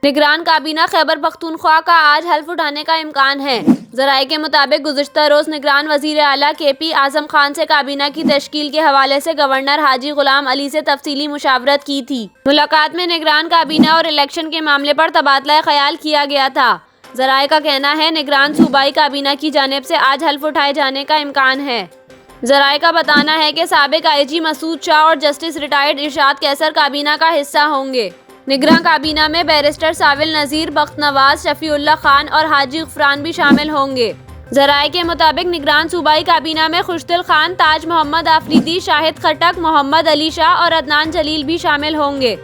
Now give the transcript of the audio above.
निगरान काबीना खैबर पख्तूनख्वा का आज हल्फ उठाने का इम्कान है। ज़राए के मुताबिक गुज़िश्ता रोज़ निगरान वज़ीर आला KP आज़म खान से काबीना की तश्कील के हवाले से गवर्नर हाजी गुलाम अली से तफसीली मुशावरत की थी। मुलाकात में निगरान काबीना और इलेक्शन के मामले पर तबादला ख्याल किया गया था। ज़राए का कहना है निगरान सूबाई काबीना की जानिब से आज हल्फ उठाए जाने का इम्कान है। ज़राए का बताना है कि साबिक IG मसूद शाह और जस्टिस रिटायर्ड इरशाद कैसर काबीना का हिस्सा होंगे। निगरान काबीना में बैरिस्टर साविल नज़ीर, बख्त नवाज, शफीउल्लाह खान और हाजी गफरान भी शामिल होंगे। ज़राए के मुताबिक निगरान सूबाई काबीना में खुशदिल खान, ताज मोहम्मद आफरीदी, शाहिद खटक, मोहम्मद अली शाह और अदनान जलील भी शामिल होंगे।